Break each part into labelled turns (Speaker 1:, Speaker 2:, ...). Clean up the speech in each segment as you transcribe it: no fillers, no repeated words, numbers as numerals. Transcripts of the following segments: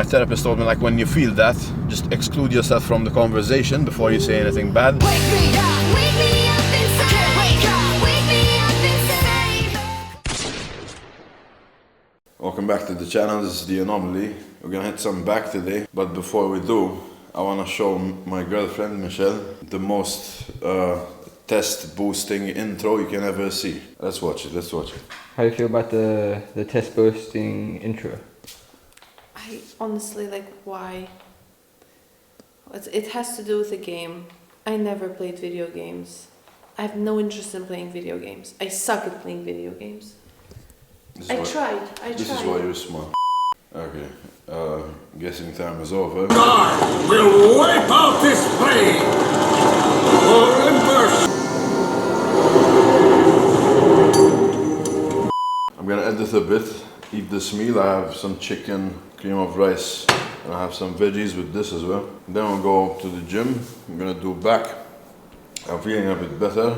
Speaker 1: my therapist told me, like, when you feel that, just exclude yourself from the conversation before you say anything bad.
Speaker 2: Wake me up inside. Wake me up inside.
Speaker 1: Welcome back to the channel. This is the Anomaly. We're gonna hit some back today, but before we do, I wanna show my girlfriend Michelle the most test boosting intro you can ever see. Let's watch it.
Speaker 3: How do you feel about the test boosting intro?
Speaker 4: I honestly, like, why? It has to do with the game. I never played video games. I have no interest in playing video games. I suck at playing video games. I tried.
Speaker 1: This is why you're smart. Okay, guessing time is over.
Speaker 5: God will wipe out this plane!
Speaker 1: I'm gonna edit a bit, eat this meal. I have some chicken, cream of rice, and I have some veggies with this as well. Then we'll go to the gym. I'm gonna do back. I'm feeling a bit better.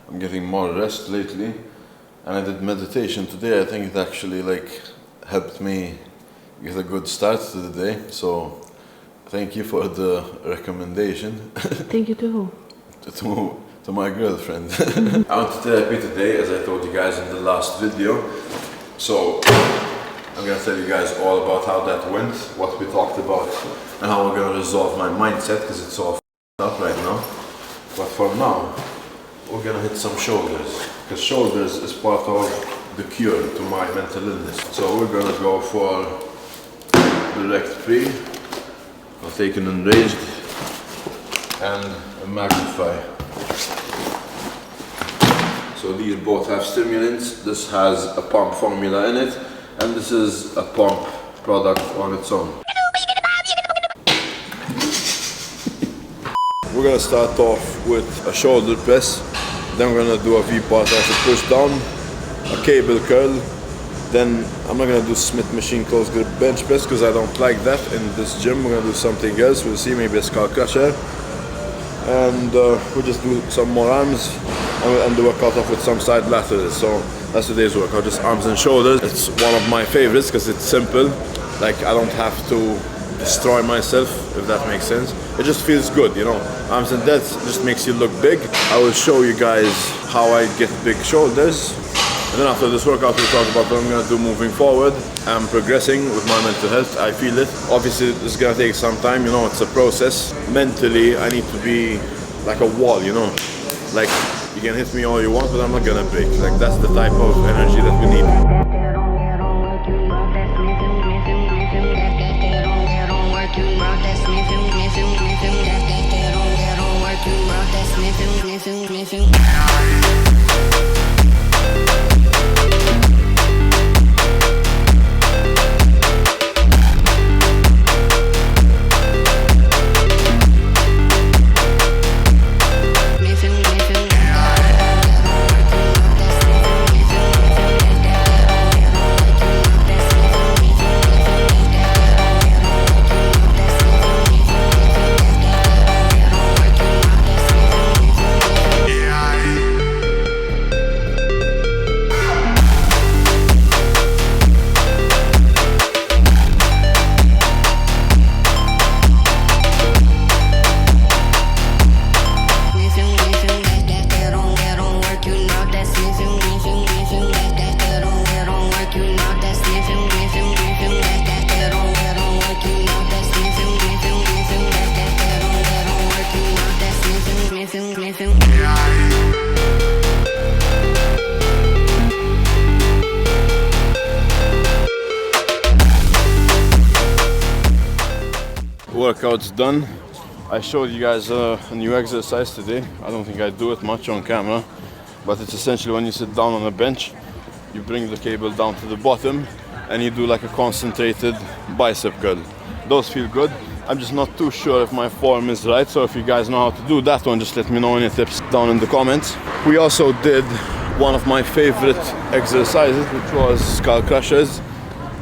Speaker 1: I'm getting more rest lately. And I did meditation today. I think it actually helped me get a good start to the day. So thank you for the recommendation.
Speaker 4: Thank you too.
Speaker 1: to my girlfriend. I went to therapy today, as I told you guys in the last video. So I'm gonna tell you guys all about how that went, what we talked about, and how we're gonna resolve my mindset, because it's all up right now. But for now, we're gonna hit some shoulders, because shoulders is part of the cure to my mental illness. So we're gonna go for direct pre. I'll take an enraged and a magnify. So these both have stimulants. This has a pump formula in it, and this is a pump product on its own. We're gonna start off with a shoulder press, then we're gonna do a V-bar tricep push down, a cable curl, then I'm not gonna do Smith machine close grip bench press because I don't like that in this gym. We're gonna do something else. We'll see, maybe a skull crusher, and we'll just do some more arms, and we'll end the workout off with some side laterals. So that's today's workout, just arms and shoulders. It's one of my favorites because it's simple. Like, I don't have to destroy myself, if that makes sense. It just feels good, you know. Arms and deads just makes you look big. I will show you guys how I get big shoulders. And then after this workout, we'll talk about what I'm gonna do moving forward. I'm progressing with my mental health, I feel it. Obviously, it's gonna take some time, you know, it's a process. Mentally, I need to be like a wall, you know. Like, you can hit me all you want, but I'm not gonna break. Like, that's the type of energy that we need. Workout's done. I showed you guys a new exercise today. I don't think I do it much on camera, but it's essentially when you sit down on a bench, you bring the cable down to the bottom and you do like a concentrated bicep curl. Those feel good. I'm just not too sure if my form is right, so if you guys know how to do that one, just let me know any tips down in the comments. We also did one of my favorite exercises, which was skull crushers.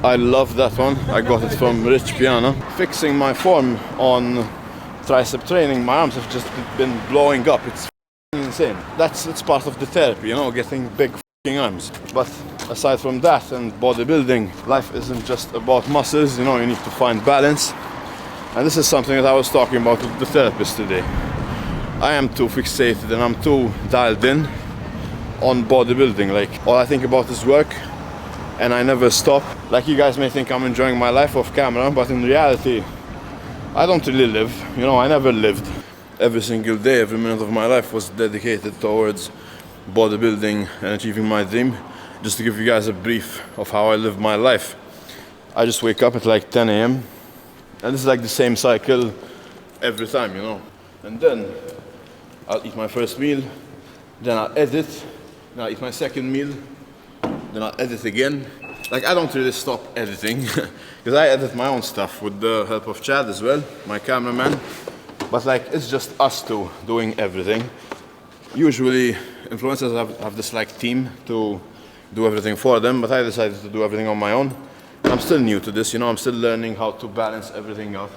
Speaker 1: I love that one. I got it from Rich Piana. Fixing my form on tricep training, my arms have just been blowing up. It's insane. That's part of the therapy, you know, getting big arms. But aside from that and bodybuilding, life isn't just about muscles, you know, you need to find balance. And this is something that I was talking about with the therapist today. I am too fixated and I'm too dialed in on bodybuilding. Like, all I think about is work and I never stop. Like, you guys may think I'm enjoying my life off camera, but in reality, I don't really live. You know, I never lived. Every single day, every minute of my life was dedicated towards bodybuilding and achieving my dream. Just to give you guys a brief of how I live my life. I just wake up at like 10 a.m. and this is like the same cycle every time, you know. And then I'll eat my first meal, then I'll edit, then I'll eat my second meal, then I'll edit again. Like, I don't really stop editing because I edit my own stuff with the help of Chad as well, my cameraman. But like, it's just us two doing everything. Usually influencers have this like team to do everything for them, but I decided to do everything on my own. I'm still new to this, you know, I'm still learning how to balance everything out.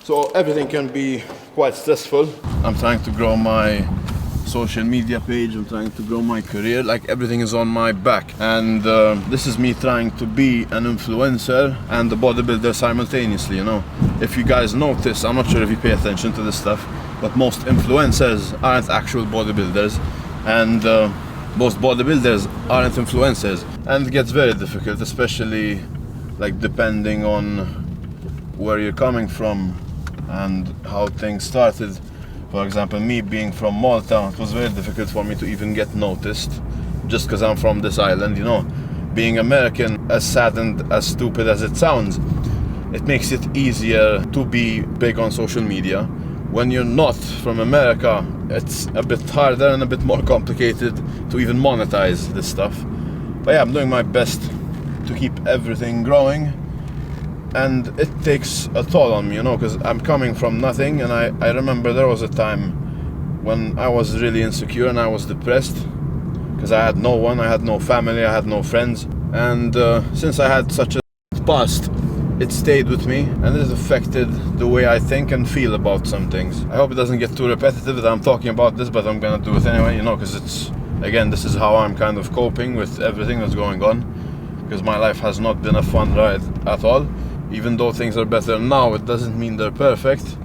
Speaker 1: So everything can be quite stressful. I'm trying to grow my social media page, I'm trying to grow my career, like everything is on my back. And this is me trying to be an influencer and a bodybuilder simultaneously, you know. If you guys notice, I'm not sure if you pay attention to this stuff, but most influencers aren't actual bodybuilders, and most bodybuilders aren't influencers. And it gets very difficult, especially like depending on where you're coming from and how things started. For example, me being from Malta, it was very difficult for me to even get noticed just because I'm from this island, you know. Being American, as sad and as stupid as it sounds, it makes it easier to be big on social media. When you're not from America, it's a bit harder and a bit more complicated to even monetize this stuff. But yeah, I'm doing my best to keep everything growing. And it takes a toll on me, you know, because I'm coming from nothing. And I remember there was a time when I was really insecure and I was depressed because I had no one, I had no family, I had no friends. And since I had such a past, it stayed with me and it affected the way I think and feel about some things. I hope it doesn't get too repetitive that I'm talking about this, but I'm gonna do it anyway, you know, because it's, again, this is how I'm kind of coping with everything that's going on, because my life has not been a fun ride at all. Even though things are better now, it doesn't mean they're perfect,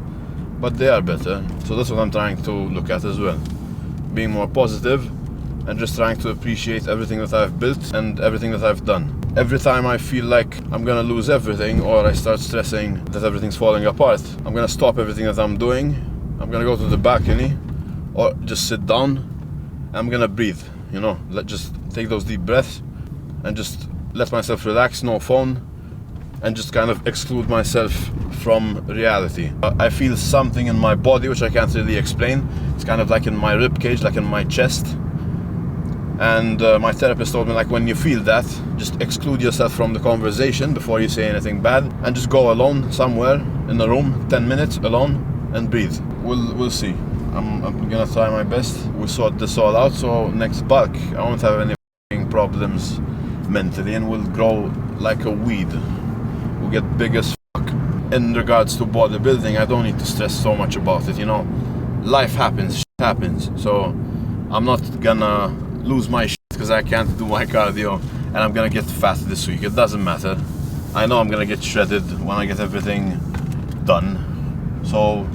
Speaker 1: but they are better. So that's what I'm trying to look at as well. Being more positive and just trying to appreciate everything that I've built and everything that I've done. Every time I feel like I'm gonna lose everything or I start stressing that everything's falling apart, I'm gonna stop everything that I'm doing. I'm gonna go to the balcony or just sit down and I'm gonna breathe, you know, just take those deep breaths and just let myself relax, no phone, and just kind of exclude myself from reality. I feel something in my body which I can't really explain. It's kind of like in my rib cage, like in my chest. And my therapist told me, like, when you feel that, just exclude yourself from the conversation before you say anything bad, and just go alone somewhere in a room, 10 minutes alone, and breathe. We'll see. I'm gonna try my best. We sort this all out, so next bulk, I won't have any problems mentally, and we'll grow like a weed. We'll get big as fuck. In regards to bodybuilding, I don't need to stress so much about it, you know. Life happens, shit happens. So I'm not gonna lose my shit because I can't do my cardio and I'm gonna get fat this week. It doesn't matter. I know I'm gonna get shredded when I get everything done. So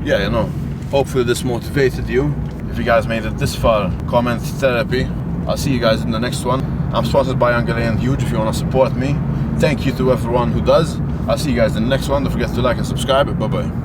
Speaker 1: yeah, you know, hopefully this motivated you. If you guys made it this far, comment therapy. I'll see you guys in the next one. I'm sponsored by Anomaly and Huge if you want to support me. Thank you to everyone who does. I'll see you guys in the next one. Don't forget to like and subscribe. Bye bye.